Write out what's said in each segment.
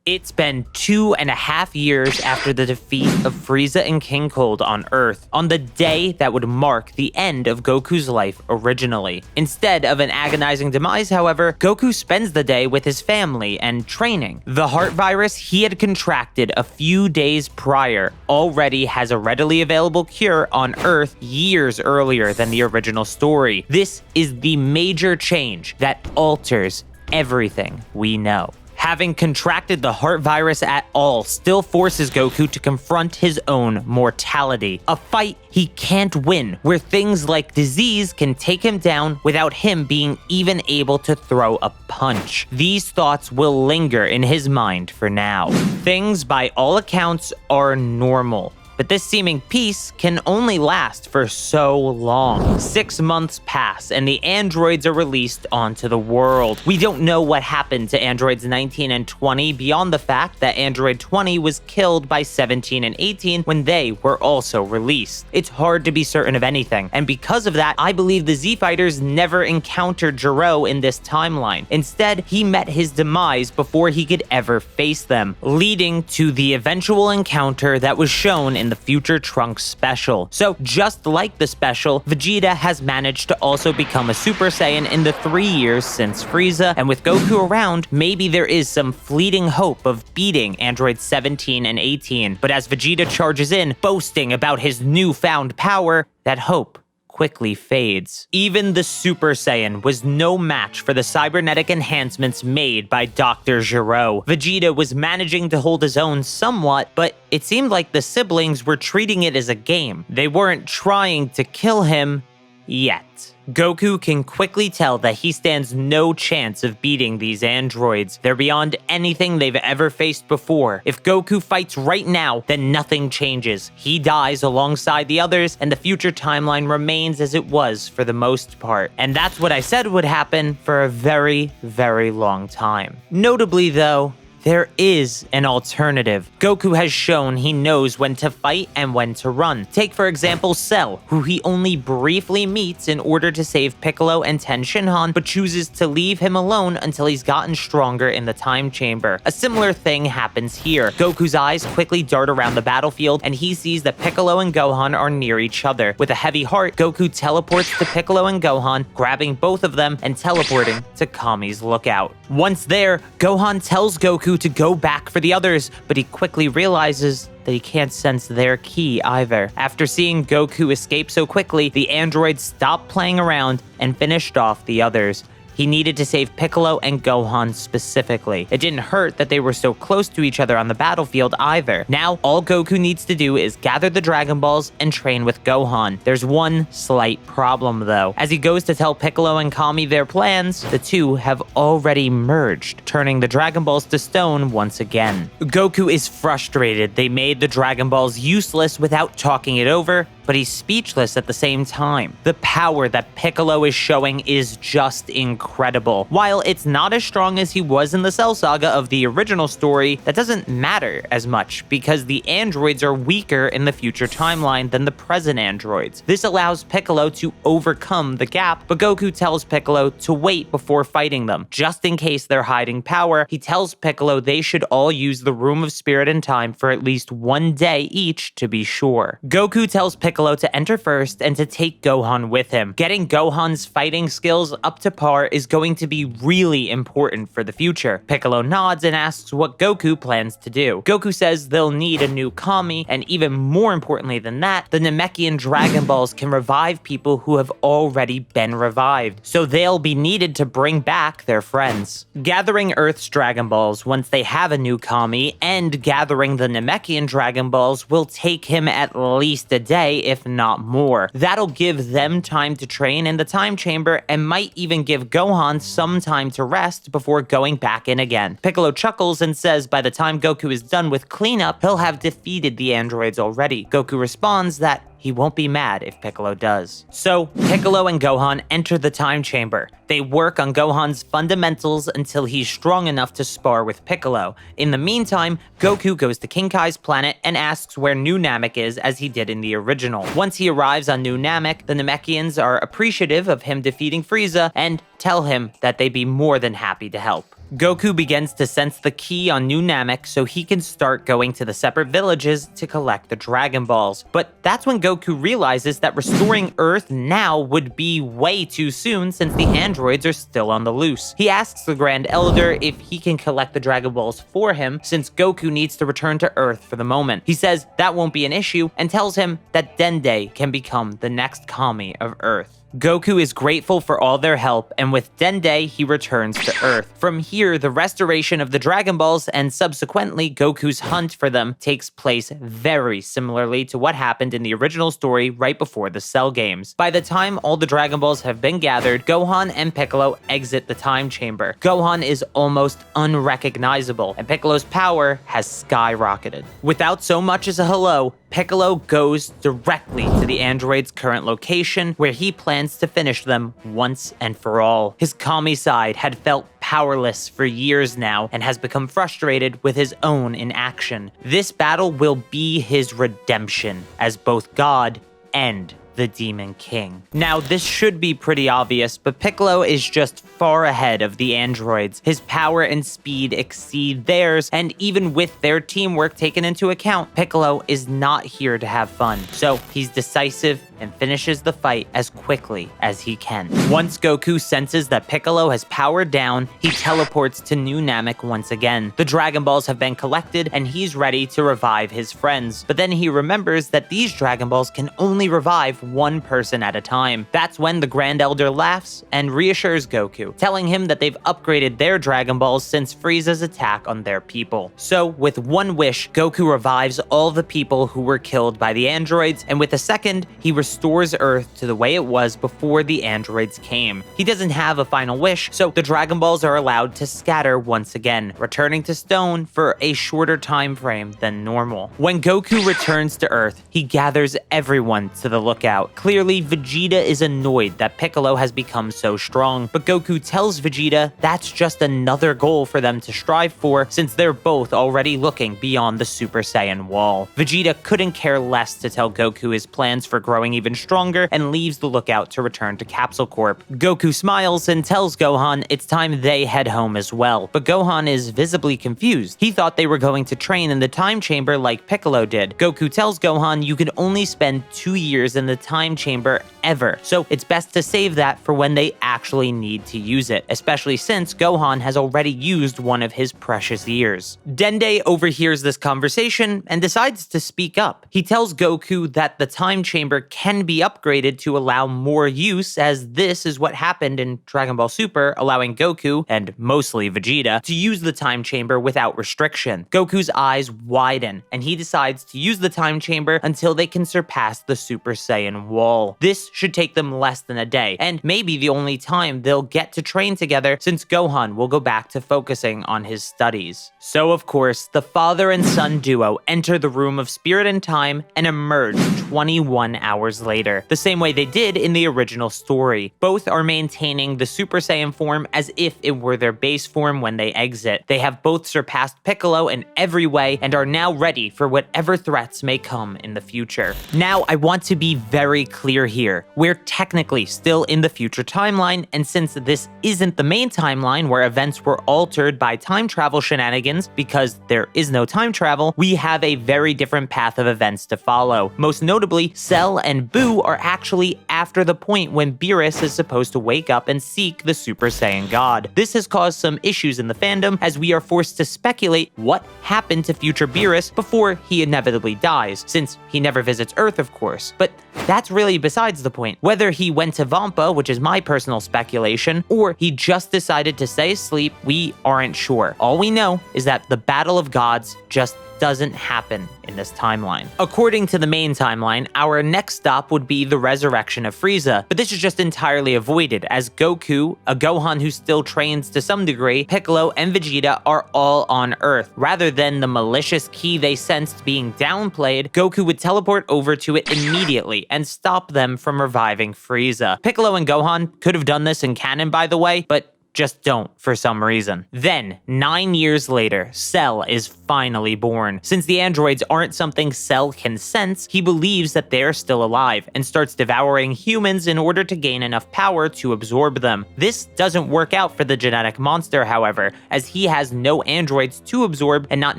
It's been 2.5 years after the defeat of Freeza and King Cold on Earth, on the day that would mark the end of Goku's life originally. Instead of an agonizing demise, however, Goku spends the day with his family and training. The heart virus he had contracted a few days prior already has a readily available cure on Earth years earlier than the original story. This is the major change that alters everything we know. Having contracted the heart virus at all still forces Goku to confront his own mortality. A fight he can't win, where things like disease can take him down without him being even able to throw a punch. These thoughts will linger in his mind for now. Things, by all accounts, are normal. But this seeming peace can only last for so long. 6 months pass and the androids are released onto the world. We don't know what happened to androids 19 and 20 beyond the fact that android 20 was killed by 17 and 18 when they were also released. It's hard to be certain of anything, and because of that, I believe the Z-Fighters never encountered Gero in this timeline. Instead, he met his demise before he could ever face them, leading to the eventual encounter that was shown in the Future Trunks special. So just like the special, Vegeta has managed to also become a Super Saiyan in the 3 years since Frieza, and with Goku around, maybe there is some fleeting hope of beating androids 17 and 18. But as Vegeta charges in, boasting about his newfound power, that hope quickly fades. Even the Super Saiyan was no match for the cybernetic enhancements made by Dr. Gero. Vegeta was managing to hold his own somewhat, but it seemed like the siblings were treating it as a game. They weren't trying to kill him yet. Goku can quickly tell that he stands no chance of beating these androids. They're beyond anything they've ever faced before. If Goku fights right now, then nothing changes. He dies alongside the others, and the future timeline remains as it was for the most part. And that's what I said would happen for a very, very long time. Notably, though, there is an alternative. Goku has shown he knows when to fight and when to run. Take, for example, Cell, who he only briefly meets in order to save Piccolo and Ten Shinhan, but chooses to leave him alone until he's gotten stronger in the time chamber. A similar thing happens here. Goku's eyes quickly dart around the battlefield, and he sees that Piccolo and Gohan are near each other. With a heavy heart, Goku teleports to Piccolo and Gohan, grabbing both of them and teleporting to Kami's lookout. Once there, Gohan tells Goku to go back for the others, but he quickly realizes that he can't sense their ki either. After seeing Goku escape so quickly, the android stopped playing around and finished off the others. He needed to save Piccolo and Gohan specifically. It didn't hurt that they were so close to each other on the battlefield either. Now, all Goku needs to do is gather the Dragon Balls and train with Gohan. There's one slight problem though. As he goes to tell Piccolo and Kami their plans, the two have already merged, turning the Dragon Balls to stone once again. Goku is frustrated they made the Dragon Balls useless without talking it over, but he's speechless at the same time. The power that Piccolo is showing is just incredible. While it's not as strong as he was in the Cell Saga of the original story, that doesn't matter as much because the androids are weaker in the future timeline than the present androids. This allows Piccolo to overcome the gap, but Goku tells Piccolo to wait before fighting them. Just in case they're hiding power, he tells Piccolo they should all use the Room of Spirit and Time for at least 1 day each to be sure. Goku tells Piccolo to enter first and to take Gohan with him. Getting Gohan's fighting skills up to par is going to be really important for the future. Piccolo nods and asks what Goku plans to do. Goku says they'll need a new Kami, and even more importantly than that, the Namekian Dragon Balls can revive people who have already been revived, so they'll be needed to bring back their friends. Gathering Earth's Dragon Balls once they have a new Kami and gathering the Namekian Dragon Balls will take him at least a day, if not more. That'll give them time to train in the time chamber and might even give Gohan some time to rest before going back in again. Piccolo chuckles and says by the time Goku is done with cleanup, he'll have defeated the androids already. Goku responds that he won't be mad if Piccolo does. So, Piccolo and Gohan enter the time chamber. They work on Gohan's fundamentals until he's strong enough to spar with Piccolo. In the meantime, Goku goes to King Kai's planet and asks where New Namek is as he did in the original. Once he arrives on New Namek, the Namekians are appreciative of him defeating Frieza and tell him that they'd be more than happy to help. Goku begins to sense the key on New Namek so he can start going to the separate villages to collect the Dragon Balls. But that's when Goku realizes that restoring Earth now would be way too soon since the androids are still on the loose. He asks the Grand Elder if he can collect the Dragon Balls for him since Goku needs to return to Earth for the moment. He says that won't be an issue and tells him that Dende can become the next Kami of Earth. Goku is grateful for all their help, and with Dende, he returns to Earth. From here, the restoration of the Dragon Balls and subsequently Goku's hunt for them takes place very similarly to what happened in the original story right before the Cell games. By the time all the Dragon Balls have been gathered, Gohan and Piccolo exit the time chamber. Gohan is almost unrecognizable, and Piccolo's power has skyrocketed. Without so much as a hello, Piccolo goes directly to the android's current location, where he plans to finish them once and for all. His Kami side had felt powerless for years now and has become frustrated with his own inaction. This battle will be his redemption as both God and the Demon King. Now, this should be pretty obvious, but Piccolo is just far ahead of the androids. His power and speed exceed theirs, and even with their teamwork taken into account, Piccolo is not here to have fun. So he's decisive and finishes the fight as quickly as he can. Once Goku senses that Piccolo has powered down, he teleports to New Namek once again. The Dragon Balls have been collected, and he's ready to revive his friends. But then he remembers that these Dragon Balls can only revive one person at a time. That's when the Grand Elder laughs and reassures Goku, telling him that they've upgraded their Dragon Balls since Frieza's attack on their people. So, with one wish, Goku revives all the people who were killed by the androids, and with a second, he restores Earth to the way it was before the androids came. He doesn't have a final wish, so the Dragon Balls are allowed to scatter once again, returning to stone for a shorter time frame than normal. When Goku returns to Earth, he gathers everyone to the lookout. Clearly, Vegeta is annoyed that Piccolo has become so strong, but Goku tells Vegeta that's just another goal for them to strive for since they're both already looking beyond the Super Saiyan wall. Vegeta couldn't care less to tell Goku his plans for growing even stronger and leaves the lookout to return to Capsule Corp. Goku smiles and tells Gohan it's time they head home as well, but Gohan is visibly confused. He thought they were going to train in the time chamber like Piccolo did. Goku tells Gohan you can only spend 2 years in the time chamber ever, so it's best to save that for when they actually need to use it, especially since Gohan has already used one of his precious years. Dende overhears this conversation and decides to speak up. He tells Goku that the time chamber can be upgraded to allow more use, as this is what happened in Dragon Ball Super, allowing Goku, and mostly Vegeta, to use the time chamber without restriction. Goku's eyes widen, and he decides to use the time chamber until they can surpass the Super Saiyan wall. This should take them less than a day, and maybe the only time they'll get to train together since Gohan will go back to focusing on his studies. So of course, the father and son duo enter the room of spirit and time and emerge 21 hours later, the same way they did in the original story. Both are maintaining the Super Saiyan form as if it were their base form when they exit. They have both surpassed Piccolo in every way and are now ready for whatever threats may come in the future. Now, I want to be very clear here. We're technically still in the future timeline, and since this isn't the main timeline where events were altered by time travel shenanigans because there is no time travel, we have a very different path of events to follow. Most notably, Cell and Boo are actually after the point when Beerus is supposed to wake up and seek the Super Saiyan God. This has caused some issues in the fandom as we are forced to speculate what happened to future Beerus before he inevitably dies, since he never visits Earth, of course. But that's really besides the point. Whether he went to Vampa, which is my personal speculation, or he just decided to stay asleep, we aren't sure. All we know is that the Battle of Gods just doesn't happen in this timeline. According to the main timeline, our next stop would be the resurrection of Frieza, but this is just entirely avoided as Goku, a Gohan who still trains to some degree, Piccolo, and Vegeta are all on Earth. Rather than the malicious key they sensed being downplayed, Goku would teleport over to it immediately and stop them from reviving Frieza. Piccolo and Gohan could have done this in canon, by the way, but just don't for some reason. Then, 9 years later, Cell is finally born. Since the androids aren't something Cell can sense, he believes that they're still alive and starts devouring humans in order to gain enough power to absorb them. This doesn't work out for the genetic monster, however, as he has no androids to absorb and not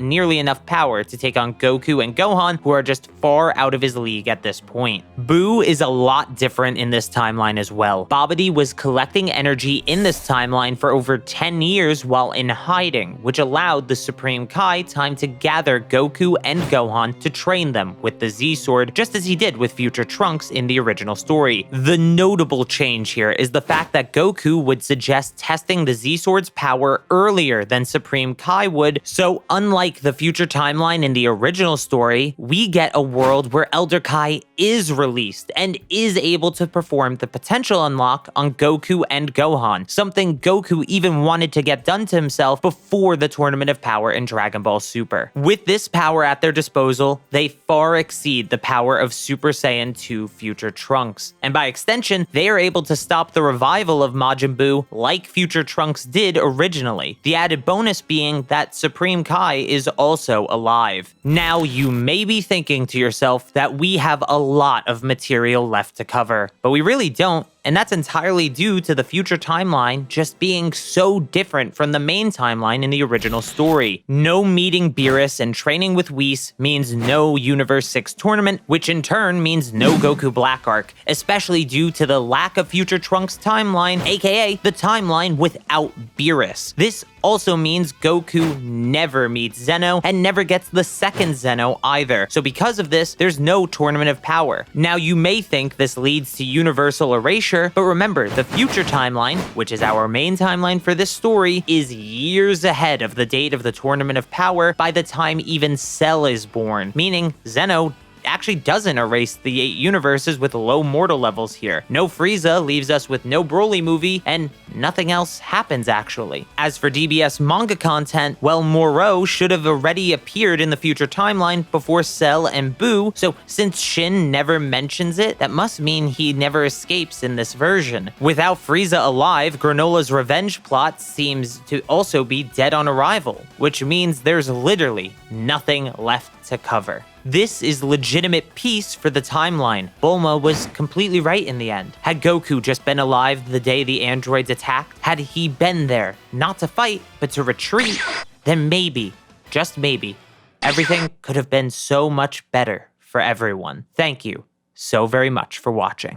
nearly enough power to take on Goku and Gohan, who are just far out of his league at this point. Boo is a lot different in this timeline as well. Babidi was collecting energy in this timeline for over 10 years while in hiding, which allowed the Supreme Kai time to gather Goku and Gohan to train them with the Z-Sword, just as he did with future Trunks in the original story. The notable change here is the fact that Goku would suggest testing the Z-Sword's power earlier than Supreme Kai would, so unlike the future timeline in the original story, we get a world where Elder Kai is released and is able to perform the potential unlock on Goku and Gohan, something Goku even wanted to get done to himself before the Tournament of Power in Dragon Ball Super. With this power at their disposal, they far exceed the power of Super Saiyan 2 future Trunks, and by extension, they are able to stop the revival of Majin Buu like future Trunks did originally, the added bonus being that Supreme Kai is also alive. Now, you may be thinking to yourself that we have a lot of material left to cover, but we really don't. And that's entirely due to the future timeline just being so different from the main timeline in the original story. No meeting Beerus and training with Whis means no Universe 6 tournament, which in turn means no Goku Black Arc, especially due to the lack of future Trunks timeline, aka the timeline without Beerus. This also means Goku never meets Zeno and never gets the second Zeno either. So because of this, there's no Tournament of Power. Now, you may think this leads to universal erasure, but remember, the future timeline, which is our main timeline for this story, is years ahead of the date of the Tournament of Power by the time even Cell is born, meaning Zeno actually doesn't erase the 8 universes with low mortal levels here. No Frieza leaves us with no Broly movie, and nothing else happens actually. As for DBS manga content, well, Moro should have already appeared in the future timeline before Cell and Boo, so since Shin never mentions it, that must mean he never escapes in this version. Without Frieza alive, Granola's revenge plot seems to also be dead on arrival, which means there's literally nothing left to cover. This is legitimate peace for the timeline. Bulma was completely right in the end. Had Goku just been alive the day the androids attacked, had he been there, not to fight, but to retreat, then maybe, just maybe, everything could have been so much better for everyone. Thank you so very much for watching.